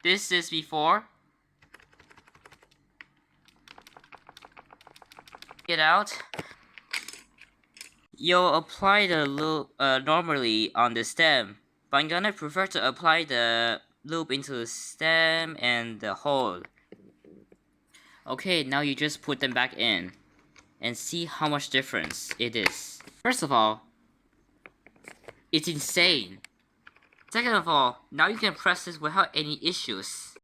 this is before. Get out. You'll apply the loop normally on the stem, but I'm gonna prefer to apply the loop into the stem and the hole. Okay, now you just put them back in and see how much difference it is. First of all, it's insane. Second of all, now you can press this without any issues.